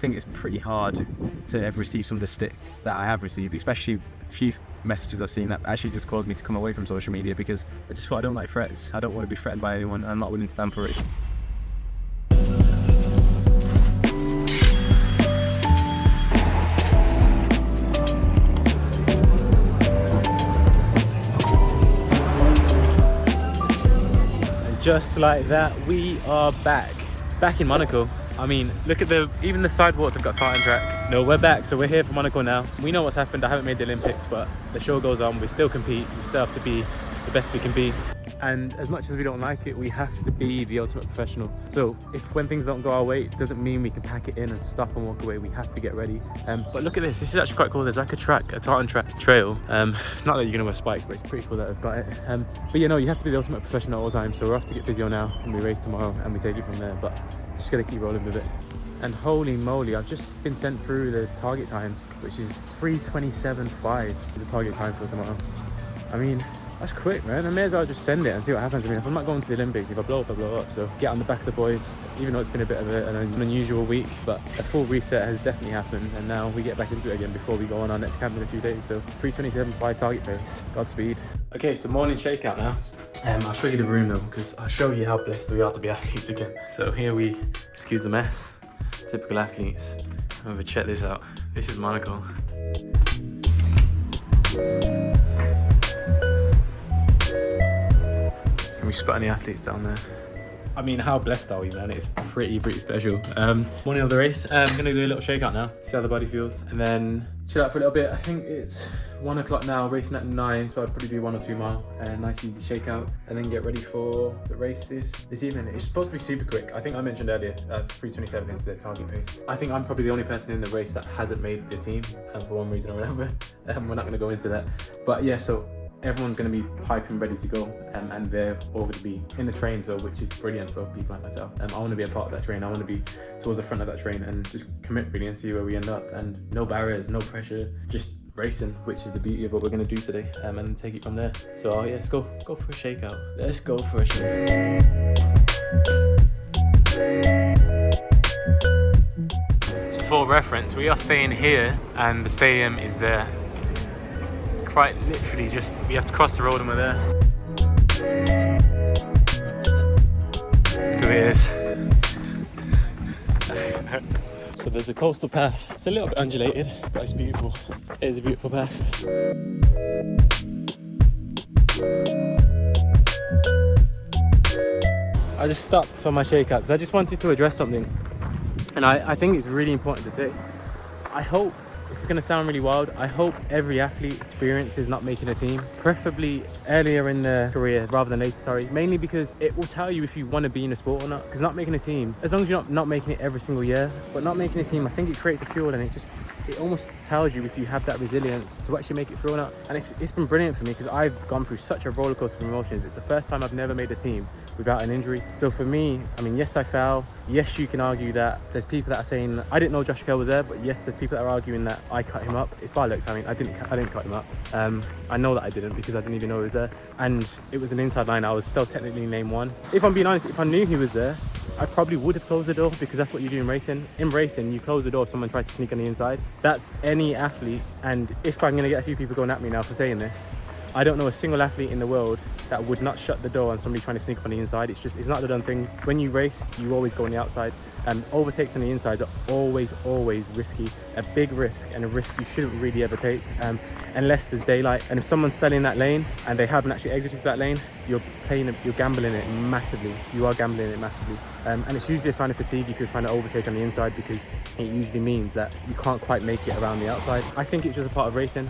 think it's pretty hard to ever receive some of the stick that I have received, especially a few messages I've seen that actually just caused me to come away from social media, because I just thought I don't like threats. I don't want to be threatened by anyone. I'm not willing to stand for it. And just like that, we are back in Monaco. I mean, look at even the sidewalks have got tartan track. No, we're back, so we're here for Monaco now. We know what's happened. I haven't made the Olympics, but the show goes on. We still compete. We still have to be the best we can be. And as much as we don't like it, we have to be the ultimate professional. So when things don't go our way, it doesn't mean we can pack it in and stop and walk away. We have to get ready. But look at this. This is actually quite cool. There's like a tartan track trail. Not that you're gonna wear spikes, but it's pretty cool that I've got it. But you know, you have to be the ultimate professional all the time. So we're off to get physio now, and we race tomorrow, and we take it from there. But just gotta keep rolling with it. And holy moly, I've just been sent through the target times, which is 3:27.5 is the target time for tomorrow. I mean, that's quick, man. I may as well just send it and see what happens. I mean, if I'm not going to the Olympics, if I blow up, I blow up. So get on the back of the boys, even though it's been a bit of an unusual week, but a full reset has definitely happened. And now we get back into it again before we go on our next camp in a few days. So 3:27.5 target pace. Godspeed. Okay, so morning shakeout now. I'll show you the room though, because I'll show you how blessed we are to be athletes again. So here we, excuse the mess, typical athletes. However, check this out. This is Monaco. And we spot any athletes down there. I mean, how blessed are we, man? It's pretty special. Morning of the race. I'm gonna do a little shakeout now, see how the body feels, and then chill out for a little bit. I think it's 1 o'clock now, racing at 9, so I'd probably do 1 or 2 mile, nice easy shakeout, and then get ready for the race this evening. It's supposed to be super quick. I think I mentioned earlier, 3:27 is the target pace. I think I'm probably the only person in the race that hasn't made the team, for one reason or another. We're not gonna go into that, but yeah, so everyone's going to be piping ready to go, and they're all going to be in the train, so which is brilliant for people like myself. I want to be a part of that train. I want to be towards the front of that train and just commit really and see where we end up, and no barriers, no pressure, just racing, which is the beauty of what we're going to do today, and take it from there. So yeah, let's go for a shakeout. Let's go for a shakeout. So for reference, we are staying here and the stadium is there. Quite literally, just we have to cross the road and we're there. Look who it is. So there's a coastal path. It's a little bit undulated, but it's beautiful. It is a beautiful path. I just stopped for my shakeout because I just wanted to address something, and I think it's really important to say. I hope, it's going to sound really wild, I hope every athlete experiences not making a team, preferably earlier in their career rather than later, mainly because it will tell you if you want to be in a sport or not. Because not making a team, as long as you're not making it every single year, but not making a team, I think it creates a fuel, and it almost tells you if you have that resilience to actually make it through or not. And it's been brilliant for me because I've gone through such a roller coaster of emotions. It's the first time I've never made a team without an injury. So for me, I mean, yes, I fell. Yes, you can argue that there's people that are saying I didn't know Josh Kell was there, but yes, there's people that are arguing that I cut him up. It's bollocks. I mean, I didn't cut him up. I know that I didn't, because I didn't even know he was there, and it was an inside line. I was still technically name 1. If I'm being honest, if I knew he was there, I probably would have closed the door, because that's what you do in racing. In racing, you close the door if someone tries to sneak on the inside. That's any athlete. And if I'm going to get a few people going at me now for saying this, I don't know a single athlete in the world that would not shut the door on somebody trying to sneak up on the inside. It's not the done thing. When you race, you always go on the outside. Overtakes on the insides are always risky. A big risk, and a risk you shouldn't really ever take, unless there's daylight. And if someone's still in that lane and they haven't actually exited that lane, you're gambling it massively. You are gambling it massively. And it's usually a sign of fatigue if you're trying to overtake on the inside, because it usually means that you can't quite make it around the outside. I think it's just a part of racing.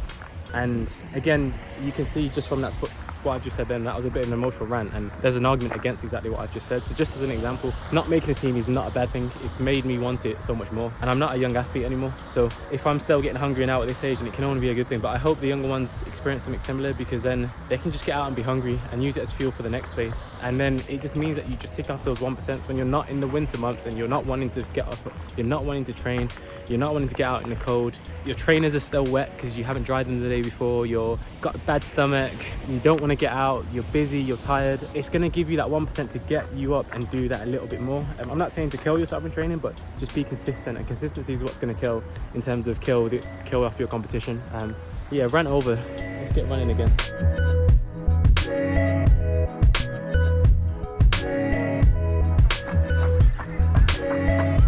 And again, you can see just from that what I've just said then, that was a bit of an emotional rant, and there's an argument against exactly what I've just said. So just as an example, not making a team is not a bad thing. It's made me want it so much more, and I'm not a young athlete anymore, so if I'm still getting hungry now at this age, and it can only be a good thing, but I hope the younger ones experience something similar, because then they can just get out and be hungry and use it as fuel for the next phase. And then it just means that you just tick off those 1% when you're not in the winter months, and you're not wanting to get up, you're not wanting to train, you're not wanting to get out in the cold, your trainers are still wet because you haven't dried them the day before, you've got a bad stomach, you don't want want to get out, you're busy, you're tired, it's going to give you that 1% to get you up and do that a little bit more. I'm not saying to kill yourself in training, but just be consistent, and consistency is what's going to kill in terms of kill off your competition. Yeah, run over. Let's get running again.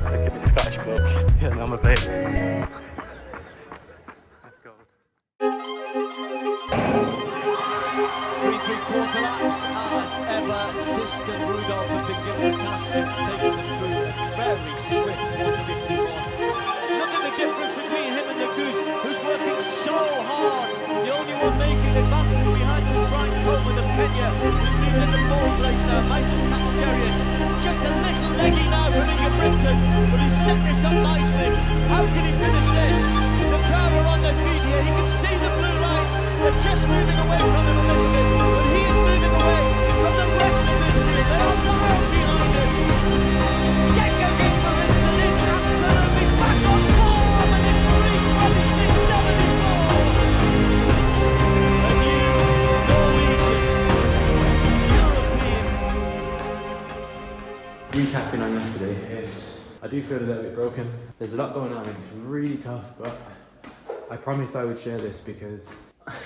Look at this Scottish bloke getting on my plate. That's gold. 3/3 laps as ever. Sisk and Rudolph have been given the task of taking them through a very swift 151. Look at the difference between him and the Goose, who's working so hard. The only one making advances behind was Brian Coleman of Kenya, who's moved into fourth place now. Michael Sackle-Jerrion, just a little leggy now from Ingebrigtsen, but he's set this up nicely. How can he finish this? The crowd are on their feet here. You can see the blue lights. They're just moving away from him a little bit, but he is moving away from the rest of this field. They are miles behind him. Gekko Ingebrigtsen is absolutely back on form, and it's 3:26.74. A new Norwegian European. Recapping on yesterday, I do feel a little bit broken. There's a lot going on and it's really tough, but I promised I would share this because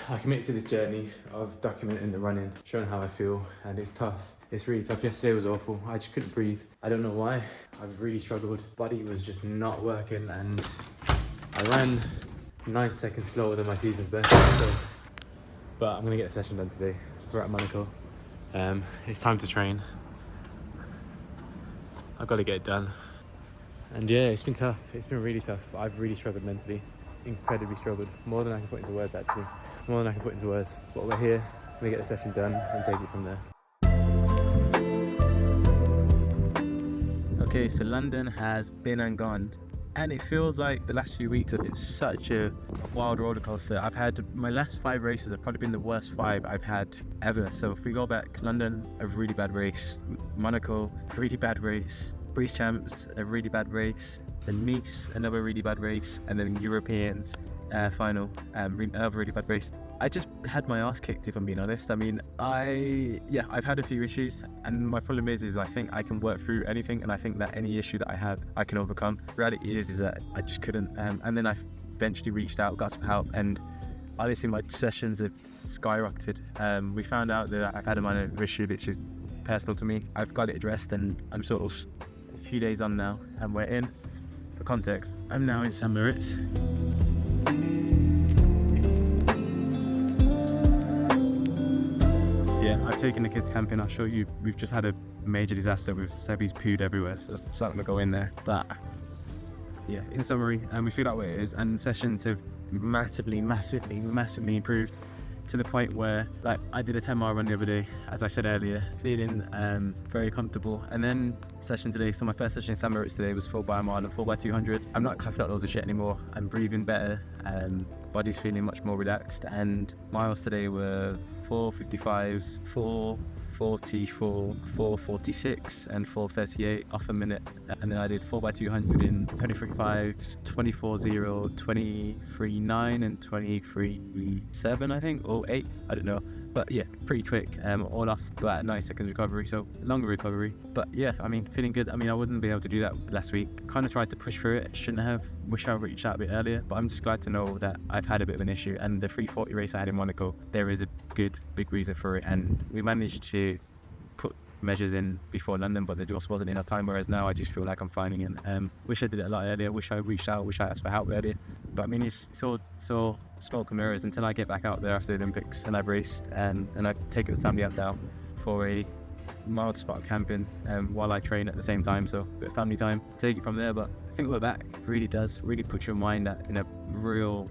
I commit to this journey of documenting the running, showing how I feel, and it's tough. It's really tough. Yesterday was awful. I just couldn't breathe. I don't know why. I've really struggled. Body was just not working, and I ran 9 seconds slower than my season's best. So, but I'm gonna get a session done today. We're at Monaco. It's time to train. I've got to get it done. And yeah, it's been tough. It's been really tough. I've really struggled mentally. Incredibly struggled. More than I can put into words, actually. More than I can put into words. But we're here. We're gonna get the session done and take it from there. Okay, so London has been and gone. And it feels like the last few weeks have been such a wild roller coaster. I've had my last 5 races have probably been the worst 5 I've had ever. So if we go back, London, a really bad race. Monaco, really bad race. Breeze Champs, a really bad race. Then Nice, another really bad race. And then European final, another really bad race. I just had my ass kicked, if I'm being honest. I mean, I've had a few issues, and my problem is I think I can work through anything, and I think that any issue that I have, I can overcome. Reality is that I just couldn't, and then I eventually reached out, got some help, and honestly, my sessions have skyrocketed. We found out that I've had a minor issue which is personal to me. I've got it addressed, and I'm sort of a few days on now, and we're in. For context, I'm now in St. Moritz. Yeah, I've taken the kids camping. I'll show you. We've just had a major disaster with Sebi's pooed everywhere, so I'm not gonna go in there. But yeah, in summary, we feel that way it is, and sessions have massively improved to the point where, like, I did a 10-mile run the other day, as I said earlier, feeling very comfortable. And then session today, so my first session in St. Moritz today was 4 by a mile and 4 by 200. I'm not coughing up loads of shit anymore. I'm breathing better, body's feeling much more relaxed, and miles today were 4:55, 4:44, 4:46 and 4:38 off a minute. And then I did 4 by 200 in 23:5, 24:0, 23:9 and 23:7, I think, or 8, I don't know. But yeah, pretty quick, all off about 9 seconds recovery, so longer recovery. But yeah, I mean, feeling good. I mean, I wouldn't be able to do that last week. Kind of tried to push through it, shouldn't have. Wish I reached out a bit earlier, but I'm just glad to know that I've had a bit of an issue. And the 3:40 race I had in Monaco, there is a good, big reason for it. And we managed to put measures in before London, but there just wasn't enough time, whereas now I just feel like I'm finding it. Wish I did it a lot earlier, wish I reached out, wish I asked for help earlier. But I mean, it's so smoke and mirrors until I get back out there after the Olympics and I've raced, and I've taken the family out down for a mild spot of camping while I train at the same time, so a bit of family time, take it from there. But I think we're back, really put your mind at in a real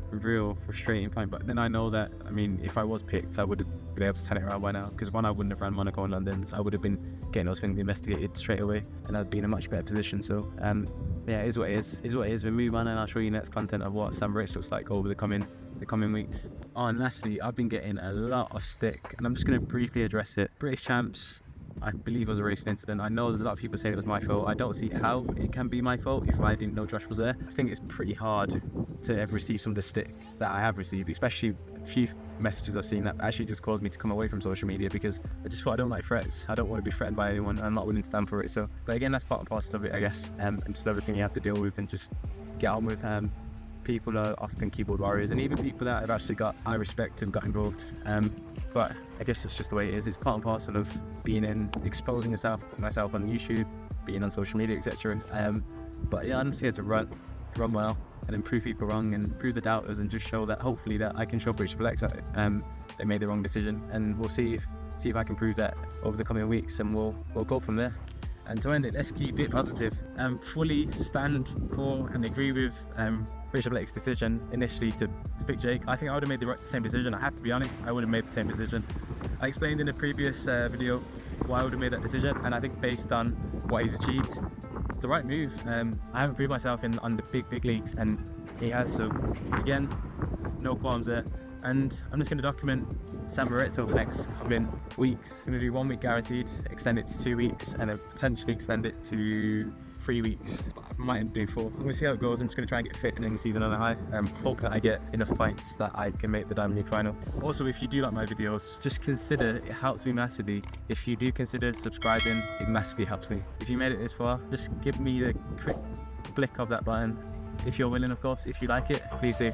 frustrating point. But then I know that, I mean, if I was picked, I would have been able to turn it around by now, because one, I wouldn't have ran Monaco and London, so I would have been getting those things investigated straight away, and I'd be in a much better position. So yeah, it is what it is. We move on, and I'll show you next content of what St. Moritz looks like over the coming weeks. Oh, and lastly, I've been getting a lot of stick, and I'm just going to briefly address it. British Champs, I believe it was a racing incident. I know there's a lot of people saying it was my fault. I don't see how it can be my fault if I didn't know Josh was there. I think it's pretty hard to ever receive some of the stick that I have received, especially a few messages I've seen that actually just caused me to come away from social media, because I just thought I don't like threats. I don't want to be threatened by anyone. I'm not willing to stand for it. So, but again, that's part and parcel of it, I guess. And just another thing you have to deal with and just get on with. People are often keyboard warriors, and even people that I've actually got I respect have got involved. But I guess it's just the way it is. It's part and parcel of being in, exposing myself on YouTube, being on social media, etc. But yeah, I'm just here to run well and then prove people wrong and prove the doubters, and just show that hopefully that I can show British Flex that they made the wrong decision, and we'll see if I can prove that over the coming weeks, and we'll go from there. And to end it, let's keep it positive. Fully stand for and agree with British Blake's decision initially to pick Jake. I think I would have made the same decision. I have to be honest, I would have made the same decision. I explained in a previous video why I would have made that decision, and I think based on what he's achieved, it's the right move. I haven't proved myself on the big leagues, and he has, so again, no qualms there. And I'm just going to document Sam Moritz over the next coming weeks. I'm going to do 1 week guaranteed, extend it to 2 weeks, and then potentially extend it to 3 weeks. But I might do 4. I'm going to see how it goes. I'm just going to try and get fit and end the season on a high. Hope that I get enough points that I can make the Diamond League final. Also, if you do like my videos, just consider, it helps me massively. If you do consider subscribing, it massively helps me. If you made it this far, just give me the quick flick of that button. If you're willing, of course. If you like it, please do.